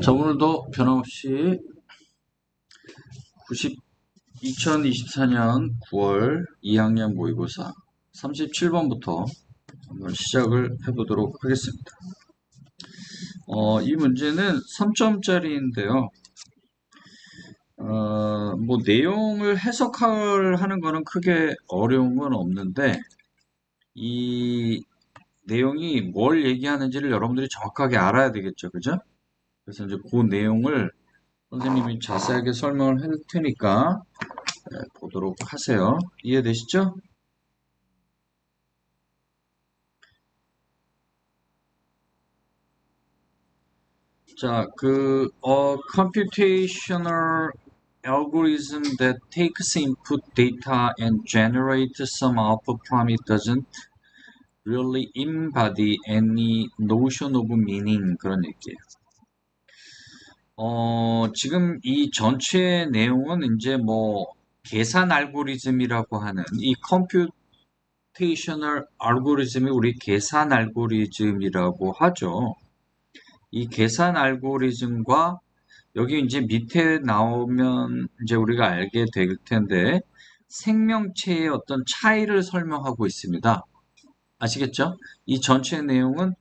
자, 오늘도 변함없이 2024년 9월 2학년 모의고사 37번부터 한번 시작을 해보도록 하겠습니다. 이 문제는 3점짜리인데요. 뭐 내용을 해석하는 거는 크게 어려운 건 없는데 이 내용이 뭘 얘기하는지를 여러분들이 정확하게 알아야 되겠죠, 그죠? 그래서 이제 그 내용을 선생님이 자세하게 설명을 할 테니까 보도록 하세요. 이해되시죠? 자, computational algorithm that takes input data and generates some output from it doesn't really embody any notion of meaning 그런 얘기예요. 지금 이 전체 내용은 이제 뭐 계산 알고리즘이라고 하는 이 computational 알고리즘이 우리 계산 알고리즘이라고 하죠. 이 계산 알고리즘과 여기 이제 밑에 나오면 이제 우리가 알게 될 텐데 생명체의 어떤 차이를 설명하고 있습니다. 아시겠죠? 이 전체 내용은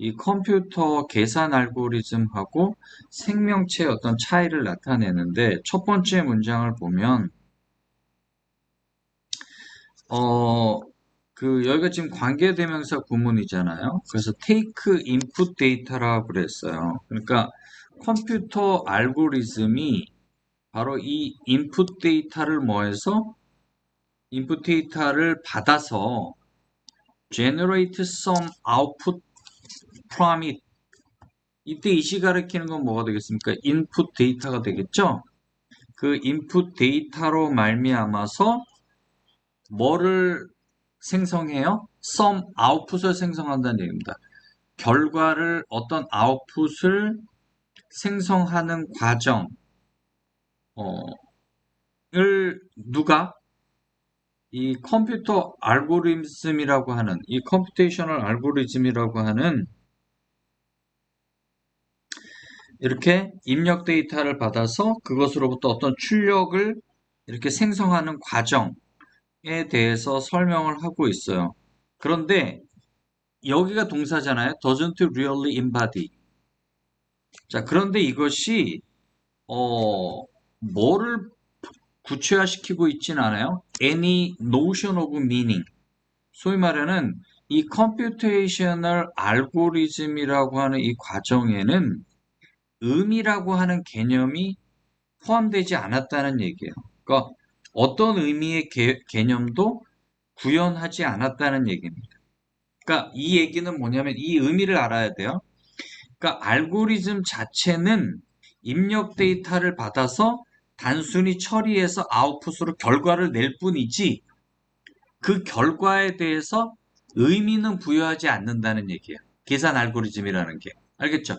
이 컴퓨터 계산 알고리즘하고 생명체의 어떤 차이를 나타내는데 첫 번째 문장을 보면 여기가 지금 관계대명사 구문이잖아요. 그래서 take input data라고 그랬어요. 그러니까 컴퓨터 알고리즘이 바로 이 인풋 데이터를 뭐해서 인풋 데이터를 받아서 generate some output from it. 이때 이시 가리키는 건 뭐가 되겠습니까? 인풋 데이터가 되겠죠? 그 인풋 데이터로 말미암아서 뭐를 생성해요? some output을 생성한다는 얘기입니다. 결과를 어떤 아웃풋을 생성하는 과정을 누가 이 컴퓨터 알고리즘이라고 하는 이 컴퓨테이셔널 알고리즘이라고 하는 이렇게 입력 데이터를 받아서 그것으로부터 어떤 출력을 이렇게 생성하는 과정에 대해서 설명을 하고 있어요. 그런데 여기가 동사잖아요. doesn't really embody. 자, 그런데 이것이 뭐를 구체화시키고 있진 않아요. any notion of meaning. 소위 말하는 이 컴퓨테이셔널 알고리즘이라고 하는 이 과정에는 의미라고 하는 개념이 포함되지 않았다는 얘기예요. 그러니까 어떤 의미의 개념도 구현하지 않았다는 얘기입니다. 그러니까 이 얘기는 뭐냐면 이 의미를 알아야 돼요. 그러니까 알고리즘 자체는 입력 데이터를 받아서 단순히 처리해서 아웃풋으로 결과를 낼 뿐이지 그 결과에 대해서 의미는 부여하지 않는다는 얘기예요. 계산 알고리즘이라는 게. 알겠죠?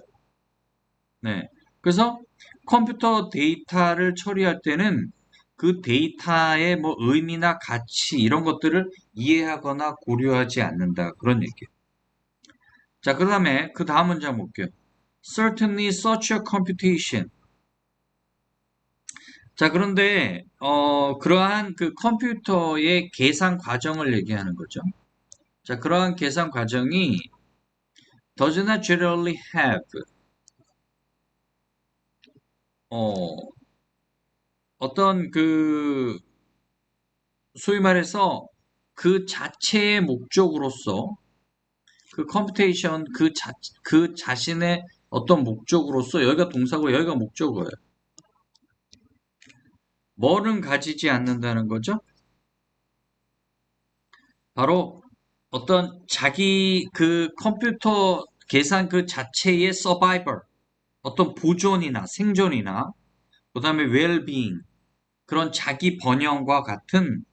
네. 그래서 컴퓨터 데이터를 처리할 때는 그 데이터의 뭐 의미나 가치 이런 것들을 이해하거나 고려하지 않는다. 그런 얘기예요. 자, 그 다음에 그 다음 문장 볼게요. Certainly such a computation. 자, 그런데 그러한 그 컴퓨터의 계산 과정을 얘기하는 거죠. 자, 그러한 계산 과정이 does not generally have 어, 어떤 소위 말해서 그 자체의 목적으로서 그 컴퓨테이션 그 자신의 어떤 목적으로서 여기가 동사고 여기가 목적어예요. 뭐는 가지지 않는다는 거죠? 바로 어떤 자기 그 컴퓨터 계산 그 자체의 서바이벌 어떤 보존이나 생존이나 그 다음에 웰빙 그런 자기 번영과 같은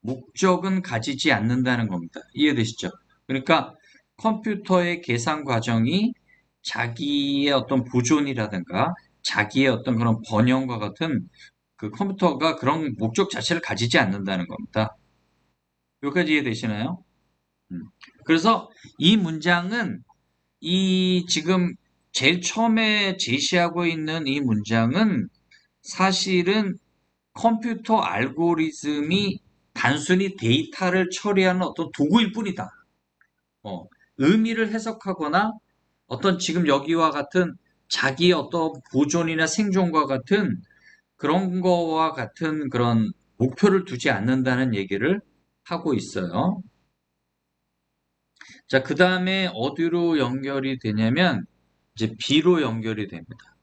목적은 가지지 않는다는 겁니다. 이해되시죠? 그러니까 컴퓨터의 계산 과정이 자기의 어떤 보존이라든가 자기의 어떤 그런 번영과 같은 그 컴퓨터가 그런 목적 자체를 가지지 않는다는 겁니다. 여기까지 이해되시나요? 그래서 이 문장은 이 지금 제일 처음에 제시하고 있는 이 문장은 사실은 컴퓨터 알고리즘이 단순히 데이터를 처리하는 어떤 도구일 뿐이다. 어, 의미를 해석하거나 어떤 지금 여기와 같은 자기의 어떤 보존이나 생존과 같은 그런 거와 같은 그런 목표를 두지 않는다는 얘기를 하고 있어요. 자, 그 다음에 어디로 연결이 되냐면 이제 B로 연결이 됩니다.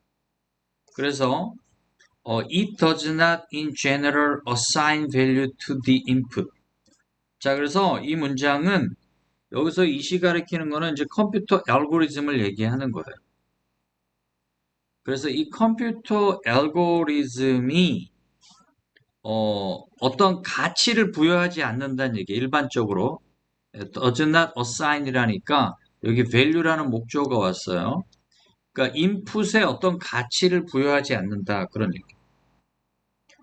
그래서 it does not in general assign value to the input. 자, 그래서 이 문장은 여기서 이시 가리키는 거는 이제 컴퓨터 알고리즘을 얘기하는 거예요. 그래서 이 컴퓨터 알고리즘이 어떤 가치를 부여하지 않는다는 얘기, 일반적으로. does not assign이라니까 여기 value라는 목조가 왔어요. 그러니까 인풋에 어떤 가치를 부여하지 않는다, 그런 얘기.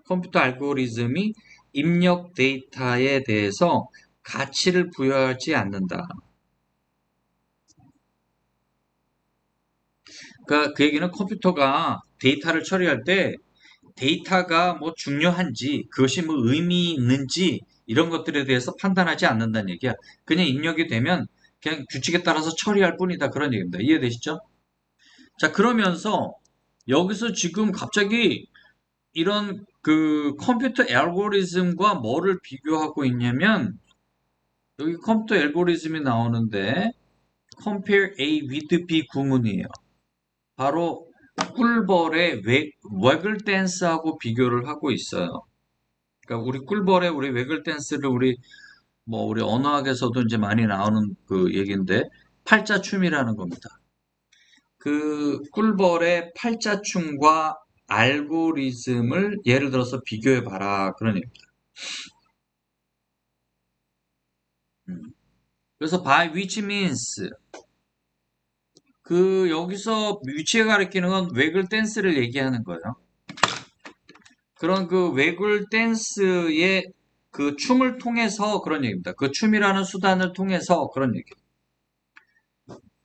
컴퓨터 알고리즘이 입력 데이터에 대해서 가치를 부여하지 않는다. 그러니까 그 얘기는 컴퓨터가 데이터를 처리할 때 데이터가 뭐 중요한지, 그것이 뭐 의미 있는지, 이런 것들에 대해서 판단하지 않는다는 얘기야. 그냥 입력이 되면 그냥 규칙에 따라서 처리할 뿐이다. 그런 얘기입니다. 이해되시죠? 자, 그러면서 여기서 지금 갑자기 이런 그 컴퓨터 알고리즘과 뭐를 비교하고 있냐면, 여기 컴퓨터 알고리즘이 나오는데 compare A with B 구문이에요. 바로 꿀벌의 웨글 댄스하고 비교를 하고 있어요. 그러니까 우리 꿀벌의 우리 웨글 댄스를 우리 언어학에서도 이제 많이 나오는 그 얘기인데, 팔자춤이라는 겁니다. 그 꿀벌의 팔자춤과 알고리즘을 예를 들어서 비교해 봐라, 그런 얘기입니다. 그래서 by which means, 그 여기서 위치에 가리키는 건 웨글 댄스를 얘기하는 거예요. 그런 그 웨글 댄스의 그 춤을 통해서 그런 얘기입니다. 그 춤이라는 수단을 통해서 그런 얘기.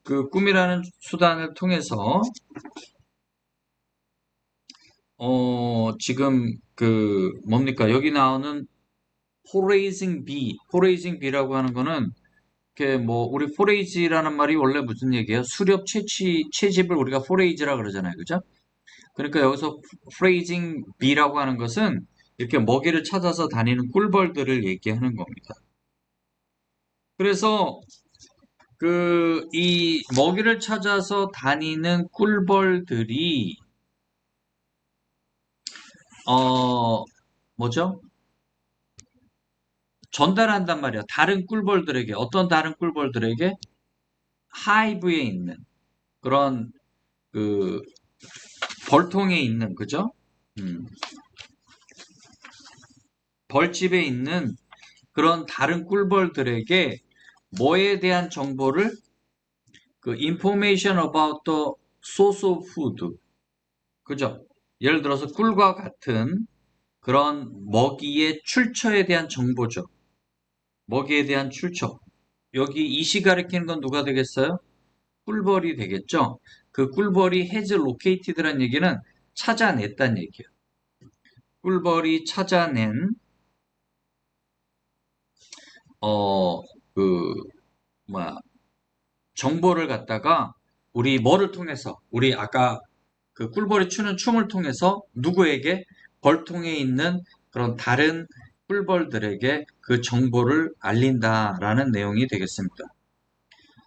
그 꿈이라는 수단을 통해서 지금 그 뭡니까? 여기 나오는 포레이징 비라고 하는 거는 이렇게 뭐 우리 포레이지라는 말이 원래 무슨 얘기예요? 수렵 채집을 우리가 포레이지라 그러잖아요. 그죠? 그러니까 여기서 프레이징 비라고 하는 것은 이렇게 먹이를 찾아서 다니는 꿀벌들을 얘기하는 겁니다. 그래서 그 이 먹이를 찾아서 다니는 꿀벌들이 어 뭐죠? 전달한단 말이야. 다른 꿀벌들에게, 어떤 다른 꿀벌들에게? 하이브에 있는 그런 그 벌통에 있는, 그죠? 음, 벌집에 있는 그런 다른 꿀벌들에게 뭐에 대한 정보를, 그 information about the source of food, 그죠? 예를 들어서 꿀과 같은 그런 먹이의 출처에 대한 정보죠. 먹이에 대한 출처. 여기 이시 가리키는 건 누가 되겠어요? 꿀벌이 되겠죠? 그 꿀벌이 has located라는 얘기는 찾아냈다는 얘기예요. 꿀벌이 찾아낸 어, 그 뭐야, 정보를 갖다가 우리 뭐를 통해서, 우리 아까 그 꿀벌이 추는 춤을 통해서 누구에게? 벌통에 있는 그런 다른 꿀벌들에게 그 정보를 알린다라는 내용이 되겠습니다.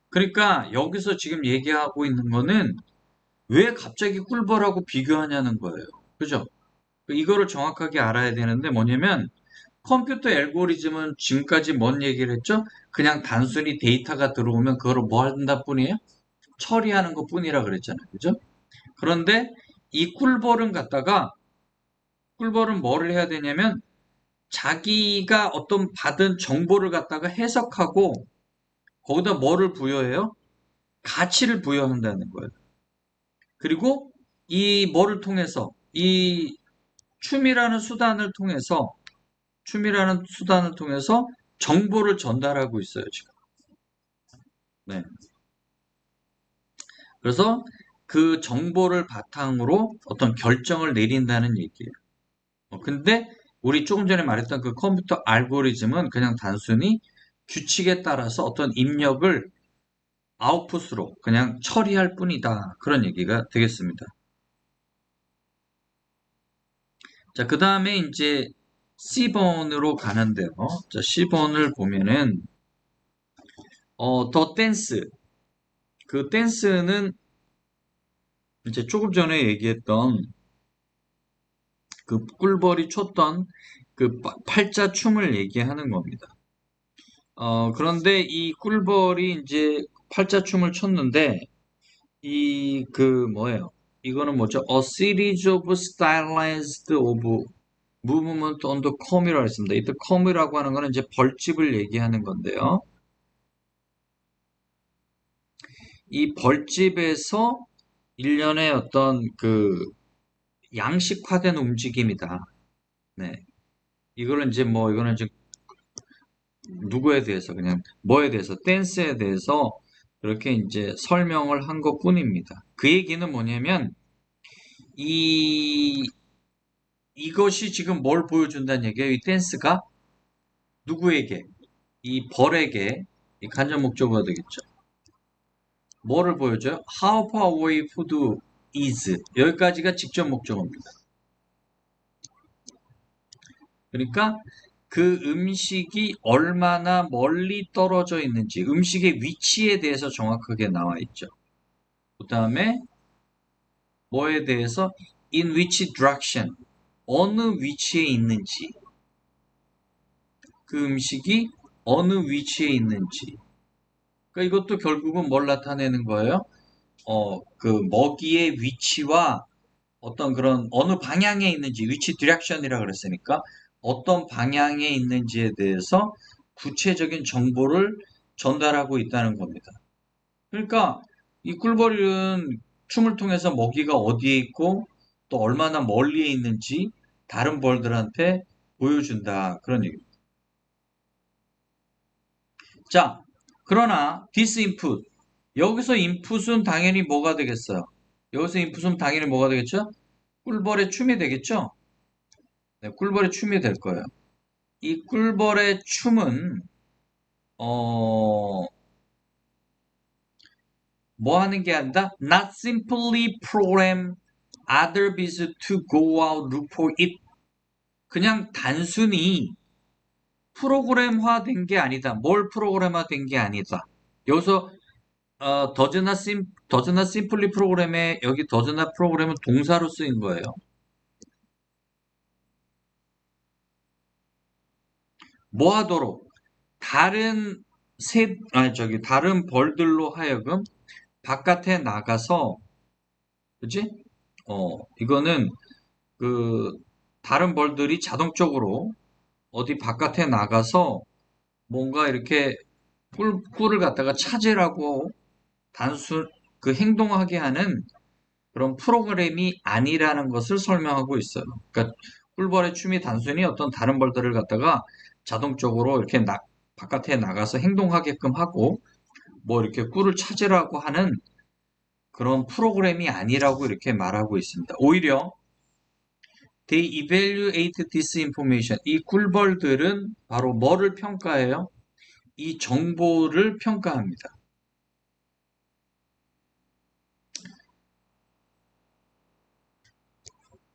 그러니까 여기서 지금 얘기하고 있는 거는 왜 갑자기 꿀벌하고 비교하냐는 거예요. 그죠? 이거를 정확하게 알아야 되는데, 뭐냐면 컴퓨터 알고리즘은 지금까지 뭔 얘기를 했죠? 그냥 단순히 데이터가 들어오면 그거를 뭐 한다 뿐이에요? 처리하는 것 뿐이라 그랬잖아요. 그죠? 그런데 이 꿀벌은 뭐를 해야 되냐면 자기가 어떤 받은 정보를 갖다가 해석하고 거기다 뭐를 부여해요? 가치를 부여한다는 거예요. 그리고 이 뭐를 통해서, 이 춤이라는 수단을 통해서 정보를 전달하고 있어요, 지금. 네. 그래서 그 정보를 바탕으로 어떤 결정을 내린다는 얘기예요. 근데 우리 조금 전에 말했던 그 컴퓨터 알고리즘은 그냥 단순히 규칙에 따라서 어떤 입력을 아웃풋으로 그냥 처리할 뿐이다. 그런 얘기가 되겠습니다. 자, 그 다음에 이제 C번으로 가는데요. 자, C번을 보면은, 더 댄스. 그 댄스는 이제 조금 전에 얘기했던 그 꿀벌이 췄던 그 팔자 춤을 얘기하는 겁니다. 그런데 이 꿀벌이 이제 팔자 춤을 췄는데, 이 그 뭐예요? 이거는 뭐죠? A series of stylized of movement on the come이라고 했습니다. 이때 come이라고 하는 거는 이제 벌집을 얘기하는 건데요. 이 벌집에서 일련의 어떤 그 양식화된 움직임이다. 네. 이거는 이제 뭐 이거는 이제 누구에 대해서 그냥 뭐에 대해서 댄스에 대해서 그렇게 이제 설명을 한 것뿐입니다. 그 얘기는 뭐냐면 이 이것이 지금 뭘 보여준다는 얘기예요. 이 댄스가 누구에게? 이 벌에게 이 간접 목적어가 되겠죠. 뭐를 보여줘요? How far away food is. 여기까지가 직접 목적어입니다. 그러니까 그 음식이 얼마나 멀리 떨어져 있는지, 음식의 위치에 대해서 정확하게 나와 있죠. 그 다음에 뭐에 대해서 in which direction, 어느 위치에 있는지, 그 음식이 어느 위치에 있는지. 그러니까 이것도 결국은 뭘 나타내는 거예요? 그 먹이의 위치와 어떤 그런 어느 방향에 있는지, 위치 디렉션이라 그랬으니까 어떤 방향에 있는지에 대해서 구체적인 정보를 전달하고 있다는 겁니다. 그러니까 이 꿀벌은 춤을 통해서 먹이가 어디에 있고 또 얼마나 멀리에 있는지 다른 벌들한테 보여준다. 그런 얘기입니다. 자, 그러나 this input 여기서 인풋은 당연히 뭐가 되겠어요? 여기서 인풋은 당연히 뭐가 되겠죠? 꿀벌의 춤이 되겠죠? 네, 꿀벌의 춤이 될 거예요. 이 꿀벌의 춤은 뭐 하는 게 아니라 not simply program other bees to go out look for it. 그냥 단순히 프로그램화된 게 아니다. 뭘 프로그램화된 게 아니다. 여기서 더즈나 심플리 프로그램에 여기 더즈나 프로그램은 동사로 쓰인 거예요. 뭐 하도록 다른 벌들로 하여금 바깥에 나가서 그지? 이거는 그 다른 벌들이 자동적으로 어디 바깥에 나가서 뭔가 이렇게 꿀을 갖다가 찾으라고 단순 그 행동하게 하는 그런 프로그램이 아니라는 것을 설명하고 있어요. 그러니까 꿀벌의 춤이 단순히 어떤 다른 벌들을 갖다가 자동적으로 이렇게 바깥에 나가서 행동하게끔 하고 뭐 이렇게 꿀을 찾으라고 하는 그런 프로그램이 아니라고 이렇게 말하고 있습니다. 오히려 they evaluate this information. 이 꿀벌들은 바로 뭐를 평가해요? 이 정보를 평가합니다.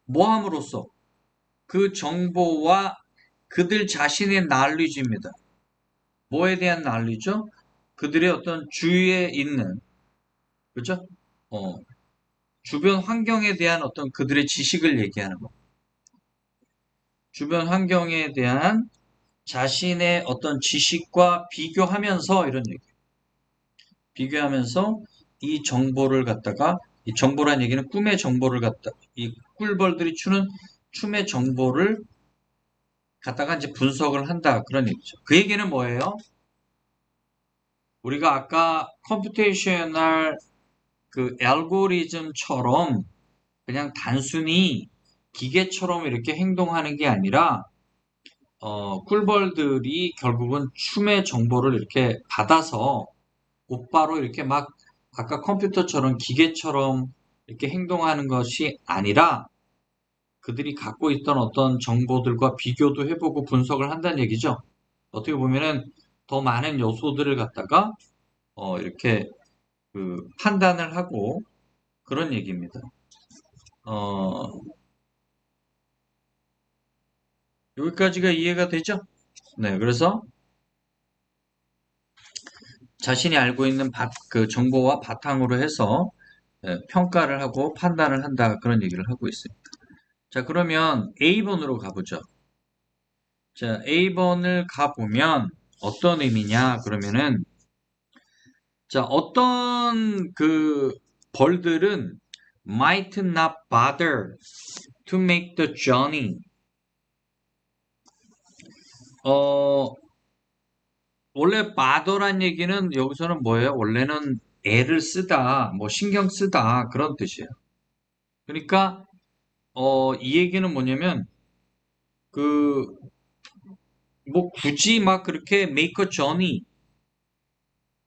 뭐 함으로써? 그 정보와 그들 자신의 knowledge입니다. 뭐에 대한 knowledge죠? 그들의 어떤 주위에 있는, 그죠? 어, 주변 환경에 대한 어떤 그들의 지식을 얘기하는 거. 주변 환경에 대한 자신의 어떤 지식과 비교하면서 이런 얘기. 비교하면서 이 정보를 갖다가 이 정보란 얘기는 꿈의 정보를 갖다 이 꿀벌들이 추는 춤의 정보를 갖다가 이제 분석을 한다 그런 얘기죠. 그 얘기는 뭐예요? 우리가 아까 컴퓨테이셔널 그 알고리즘처럼 그냥 단순히 기계처럼 이렇게 행동하는 게 아니라 꿀벌들이 결국은 춤의 정보를 이렇게 받아서 곧바로 이렇게 막 아까 컴퓨터처럼 기계처럼 이렇게 행동하는 것이 아니라 그들이 갖고 있던 어떤 정보들과 비교도 해보고 분석을 한다는 얘기죠. 어떻게 보면은 더 많은 요소들을 갖다가 이렇게 그 판단을 하고 그런 얘기입니다. 어, 여기까지가 이해가 되죠? 네, 그래서 자신이 알고 있는 그 정보와 바탕으로 해서 평가를 하고 판단을 한다 그런 얘기를 하고 있습니다. 자, 그러면 A번으로 가보죠. 자, A번을 가보면 어떤 의미냐? 그러면은 자, 어떤 그 벌들은 might not bother to make the journey. 어, 원래 bother란 얘기는 여기서는 뭐예요? 원래는 애를 쓰다, 뭐 신경 쓰다 그런 뜻이에요. 그러니까 이 얘기는 뭐냐면 그 뭐 굳이 막 그렇게 make a journey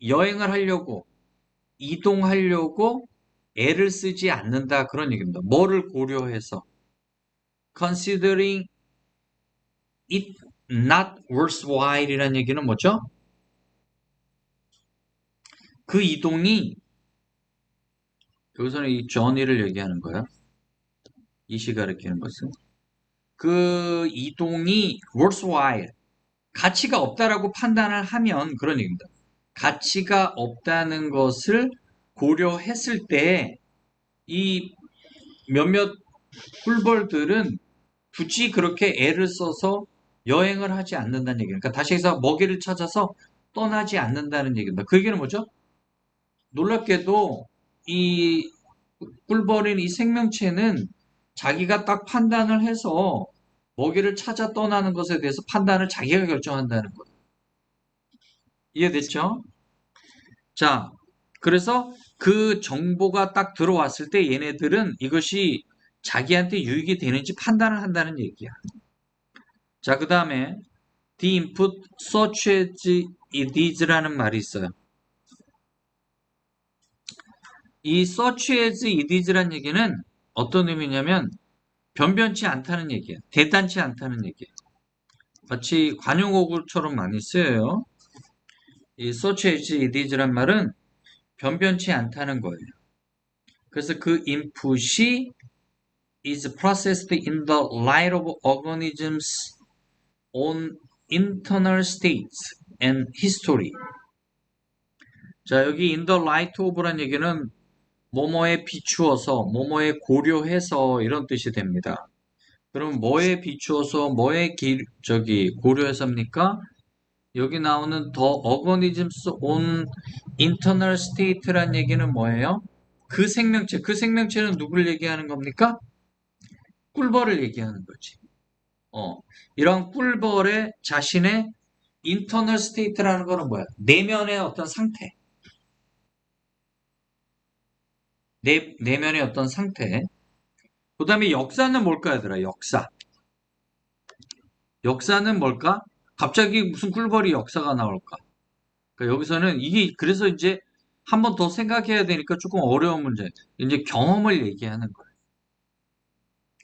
여행을 하려고 이동하려고 애를 쓰지 않는다 그런 얘기입니다. 뭐를 고려해서 considering it not worthwhile이라는 얘기는 뭐죠? 그 이동이 여기서는 이 journey를 얘기하는 거예요. 이 시 가리키는 것은 그 이동이 worthwhile 가치가 없다라고 판단을 하면 그런 얘기입니다. 가치가 없다는 것을 고려했을 때 이 몇몇 꿀벌들은 굳이 그렇게 애를 써서 여행을 하지 않는다는 얘기예요. 그러니까 다시 해서 먹이를 찾아서 떠나지 않는다는 얘기입니다. 그 얘기는 뭐죠? 놀랍게도 이 꿀벌인 이 생명체는 자기가 딱 판단을 해서 먹이를 찾아 떠나는 것에 대해서 판단을 자기가 결정한다는 거예요. 이해됐죠? 자, 그래서 그 정보가 딱 들어왔을 때 얘네들은 이것이 자기한테 유익이 되는지 판단을 한다는 얘기야. 자, 그 다음에 the input such as it is라는 말이 있어요. 이 such as it is라는 얘기는 어떤 의미냐면 변변치 않다는 얘기예요. 대단치 않다는 얘기예요. 마치 관용어구처럼 많이 쓰여요. 이 such as it is란 말은 변변치 않다는 거예요. 그래서 그 input이 is processed in the light of organisms own internal states and history. 자, 여기 in the light of란 얘기는 뭐뭐에 비추어서, 뭐뭐에 고려해서 이런 뜻이 됩니다. 그럼 뭐에 비추어서, 뭐에 고려해서입니까? 여기 나오는 the organisms on internal state란 얘기는 뭐예요? 그 생명체는 누굴 얘기하는 겁니까? 꿀벌을 얘기하는 거지. 어, 이런 꿀벌의 자신의 internal state라는 거는 뭐야? 내면의 어떤 상태. 내면의 어떤 상태. 그 다음에 역사는 뭘까, 얘들아? 역사. 역사는 뭘까? 갑자기 무슨 꿀벌이 역사가 나올까? 그러니까 여기서는 이게, 그래서 이제 한 번 더 생각해야 되니까 조금 어려운 문제. 이제 경험을 얘기하는 거예요.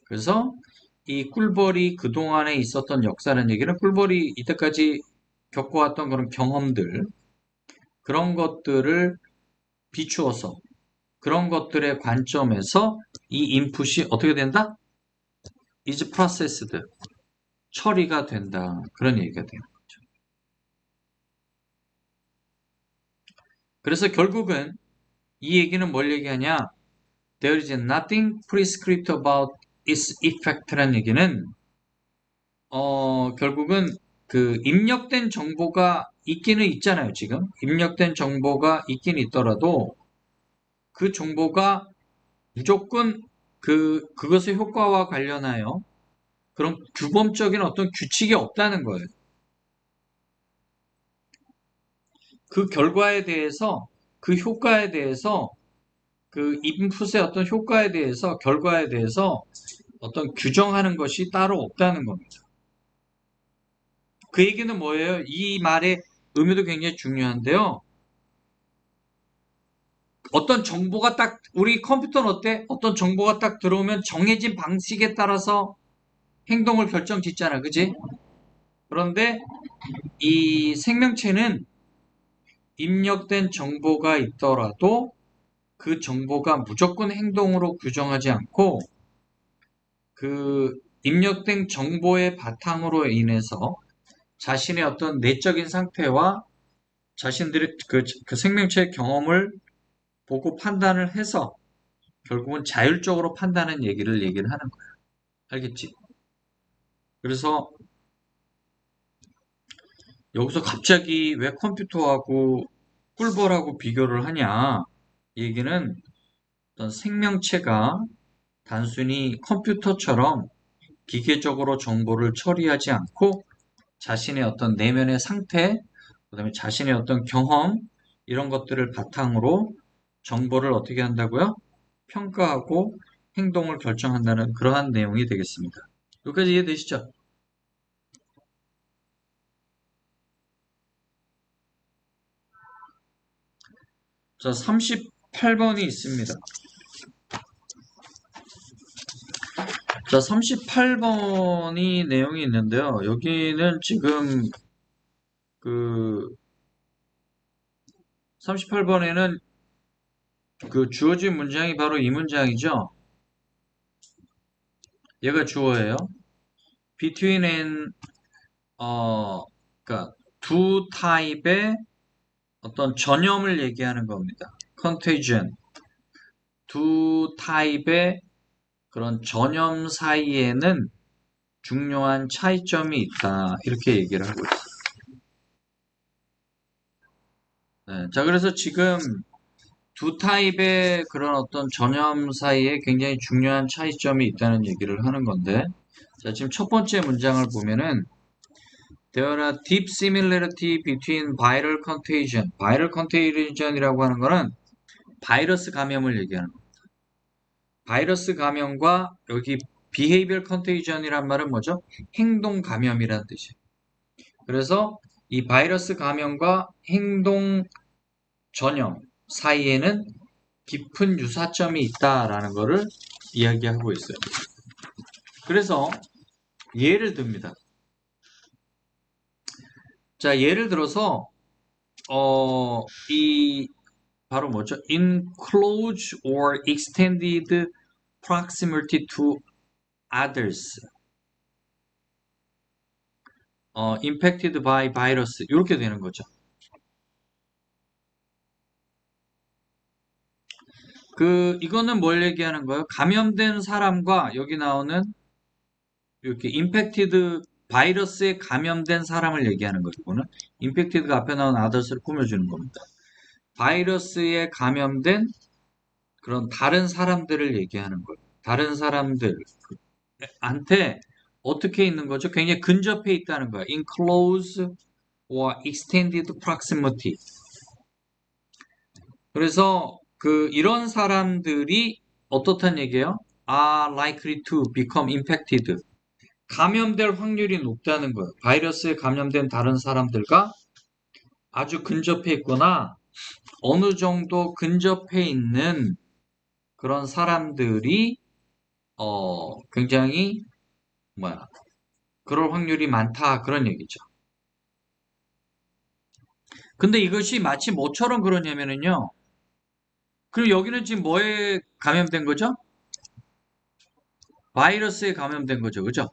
그래서 이 꿀벌이 그동안에 있었던 역사라는 얘기는 꿀벌이 이때까지 겪어왔던 그런 경험들, 그런 것들을 비추어서, 그런 것들의 관점에서 이 인풋이 어떻게 된다? is processed. 처리가 된다. 그런 얘기가 돼요. 그래서 결국은 이 얘기는 뭘 얘기하냐? There is nothing prescripted about its effect라는 얘기는 결국은 그 입력된 정보가 있기는 있잖아요, 지금. 입력된 정보가 있긴 있더라도 그 정보가 무조건 그것의 효과와 관련하여 그런 규범적인 어떤 규칙이 없다는 거예요. 그 결과에 대해서, 그 효과에 대해서, 그 인풋의 어떤 효과에 대해서, 결과에 대해서 어떤 규정하는 것이 따로 없다는 겁니다. 그 얘기는 뭐예요? 이 말의 의미도 굉장히 중요한데요. 어떤 정보가 딱, 우리 컴퓨터는 어때? 어떤 정보가 딱 들어오면 정해진 방식에 따라서 행동을 결정 짓잖아. 그지? 그런데 이 생명체는 입력된 정보가 있더라도 그 정보가 무조건 행동으로 규정하지 않고 그 입력된 정보의 바탕으로 인해서 자신의 어떤 내적인 상태와 자신들의 그 생명체의 경험을 보고 판단을 해서 결국은 자율적으로 판단하는 얘기를 하는 거야. 알겠지? 그래서 여기서 갑자기 왜 컴퓨터하고 꿀벌하고 비교를 하냐? 이 얘기는 어떤 생명체가 단순히 컴퓨터처럼 기계적으로 정보를 처리하지 않고 자신의 어떤 내면의 상태, 그다음에 자신의 어떤 경험, 이런 것들을 바탕으로 정보를 어떻게 한다고요? 평가하고 행동을 결정한다는 그러한 내용이 되겠습니다. 여기까지 이해되시죠? 자, 38번이 있습니다. 자, 38번이 내용이 있는데요. 여기는 지금 그 38번에는 그 주어진 문장이 바로 이 문장이죠. 얘가 주어예요. Between and 그러니까 두 타입의 어떤 전염을 얘기하는 겁니다. contagion. 두 타입의 그런 전염 사이에는 중요한 차이점이 있다. 이렇게 얘기를 하고 있어요. 네, 자, 그래서 지금 두 타입의 그런 어떤 전염 사이에 굉장히 중요한 차이점이 있다는 얘기를 하는 건데, 자, 지금 첫 번째 문장을 보면은 There are deep similarity between viral contagion. viral contagion이라고 하는 거는 바이러스 감염을 얘기하는 거예요. 바이러스 감염과 여기 behavioral contagion이란 말은 뭐죠? 행동 감염이라는 뜻이에요. 그래서 이 바이러스 감염과 행동 전염 사이에는 깊은 유사점이 있다라는 것을 이야기하고 있어요. 그래서 예를 듭니다. 자, 예를 들어서 이 바로 뭐죠? In close or extended proximity to others, impacted by virus 이렇게 되는 거죠. 이거는 뭘 얘기하는 거예요? 감염된 사람과 여기 나오는 이렇게 impacted 바이러스에 감염된 사람을 얘기하는 거예요. 이거는 impacted가 앞에 나온 others를 꾸며주는 겁니다. 바이러스에 감염된 그런 다른 사람들을 얘기하는 거예요. 다른 사람들한테 어떻게 있는 거죠? 굉장히 근접해 있다는 거예요. In close or extended proximity. 그래서 이런 사람들이 어떻단 얘기예요? Are likely to become infected. 감염될 확률이 높다는 거예요. 바이러스에 감염된 다른 사람들과 아주 근접해 있거나 어느 정도 근접해 있는 그런 사람들이 굉장히 그럴 확률이 많다 그런 얘기죠. 근데 이것이 마치 뭐처럼 그러냐면은요. 그리고 여기는 지금 뭐에 감염된 거죠? 바이러스에 감염된 거죠. 그죠?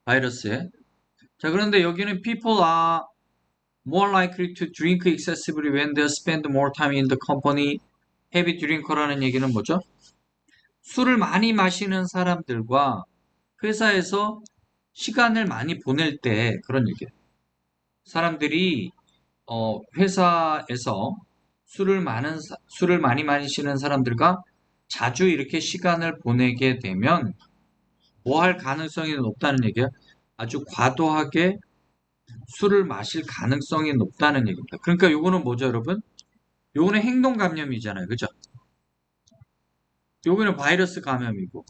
바이러스에. 자, 그런데 여기는 people are more likely to drink excessively when they spend more time in the company. heavy drinker라는 얘기는 뭐죠? 술을 많이 마시는 사람들과 회사에서 시간을 많이 보낼 때 그런 얘기예요. 사람들이 회사에서 술을 많이 마시는 사람들과 자주 이렇게 시간을 보내게 되면 뭐 할 가능성이 높다는 얘기야? 아주 과도하게 술을 마실 가능성이 높다는 얘기입니다. 그러니까 요거는 뭐죠, 여러분? 요거는 행동 감염이잖아요. 그죠? 요거는 바이러스 감염이고.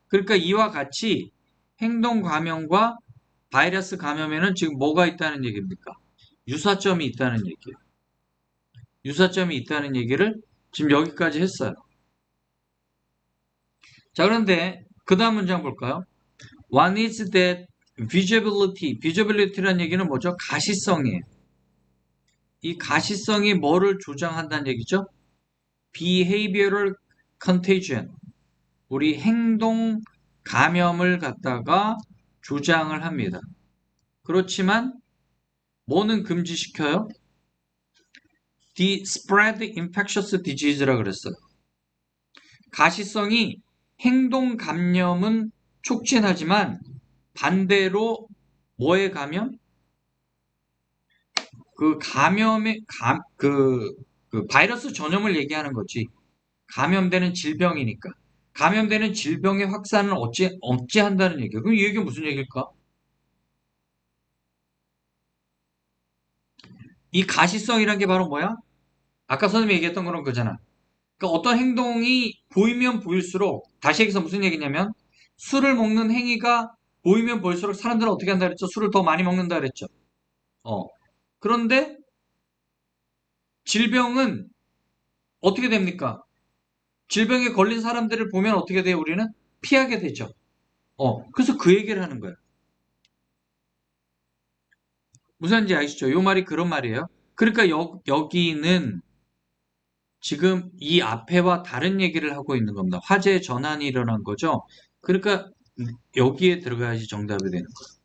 그러니까 이와 같이 행동 감염과 바이러스 감염에는 지금 뭐가 있다는 얘기입니까? 유사점이 있다는 얘기예요. 유사점이 있다는 얘기를 지금 여기까지 했어요. 자, 그런데 그 다음 문장 볼까요? What is that visibility? visibility라는 얘기는 뭐죠? 가시성이에요. 이 가시성이 뭐를 조장한다는 얘기죠? behavioral contagion. 우리 행동 감염을 갖다가 조장을 합니다. 그렇지만 뭐는 금지시켜요? The spread infectious disease라 그랬어요. 가시성이 행동 감염은 촉진하지만 반대로 뭐의 감염? 그 감염의 그 바이러스 전염을 얘기하는 거지. 감염되는 질병이니까. 감염되는 질병의 확산을 억제한다는 얘기예요. 그럼 이 얘기가 무슨 얘기일까? 이 가시성이란 게 바로 뭐야? 아까 선생님이 얘기했던 거는 그잖아. 그러니까 어떤 행동이 보이면 보일수록, 다시 얘기해서 무슨 얘기냐면, 술을 먹는 행위가 보이면 보일수록 사람들은 어떻게 한다 그랬죠? 술을 더 많이 먹는다 그랬죠. 그런데 질병은 어떻게 됩니까? 질병에 걸린 사람들을 보면 어떻게 돼요? 우리는 피하게 되죠. 그래서 그 얘기를 하는 거예요. 무슨 말인지 아시죠? 요 말이 그런 말이에요. 그러니까 여기는 지금 이 앞에와 다른 얘기를 하고 있는 겁니다. 화재 전환이 일어난 거죠. 그러니까 여기에 들어가야지 정답이 되는 거예요.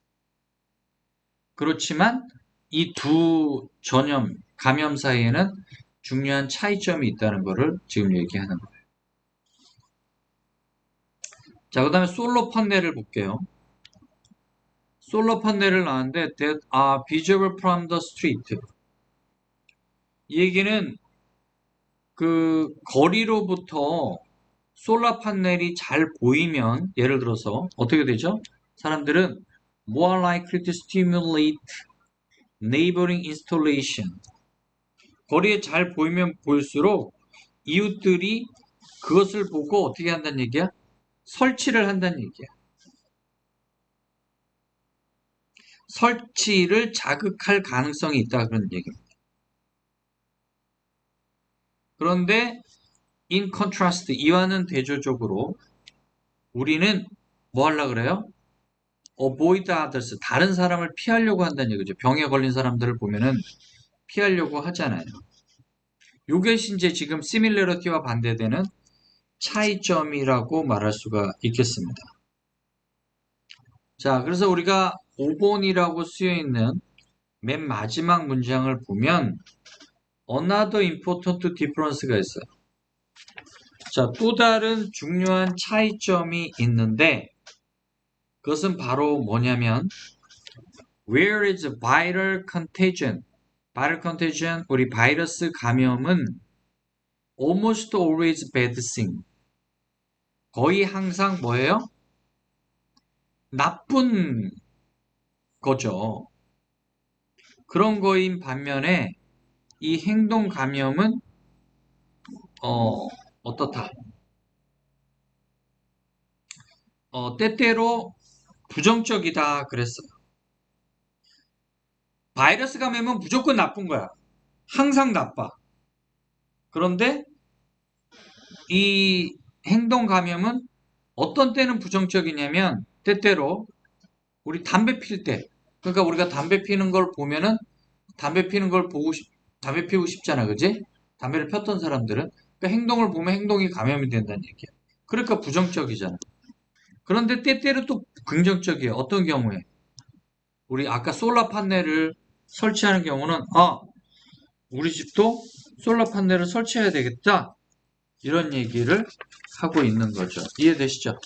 그렇지만 이 두 전염, 감염 사이에는 중요한 차이점이 있다는 것을 지금 얘기하는 거예요. 자, 그 다음에 솔로 판넬을 볼게요. 솔로 판넬을 나왔는데 that are visible from the street. 이 얘기는 그 거리로부터 솔라 판넬이 잘 보이면 예를 들어서 어떻게 되죠? 사람들은 more likely to stimulate neighboring installation. 거리에 잘 보이면 보일수록 이웃들이 그것을 보고 어떻게 한다는 얘기야? 설치를 한다는 얘기야. 설치를 자극할 가능성이 있다 그런 얘기입니다. 그런데 in contrast 이와는 대조적으로 우리는 뭐 하려고 그래요? avoid others 다른 사람을 피하려고 한다는 얘기죠. 병에 걸린 사람들을 보면은 피하려고 하잖아요. 요게 이제 지금 similarity와 반대되는 차이점이라고 말할 수가 있겠습니다. 자, 그래서 우리가 5번이라고 쓰여있는 맨 마지막 문장을 보면 another important difference가 있어요. 자, 또 다른 중요한 차이점이 있는데 그것은 바로 뭐냐면 where is viral contagion? viral contagion, 우리 바이러스 감염은 almost always bad thing. 거의 항상 뭐예요? 나쁜 거죠. 그런 거인 반면에 이 행동 감염은 어떻다? 때때로 부정적이다 그랬어요. 바이러스 감염은 무조건 나쁜 거야. 항상 나빠. 그런데 이 행동 감염은 어떤 때는 부정적이냐면 때때로 우리 담배 필 때, 그러니까 우리가 담배 피는 걸 보면은 담배 피는 걸 보고 담배 피우고 싶잖아, 그지? 담배를 폈던 사람들은 그러니까 행동을 보면 행동이 감염이 된다는 얘기야. 그러니까 부정적이잖아. 그런데 때때로 또 긍정적이에요. 어떤 경우에? 우리 아까 솔라 판넬을 설치하는 경우는 우리 집도 솔라 판넬을 설치해야 되겠다. 이런 얘기를 하고 있는 거죠. 이해되시죠?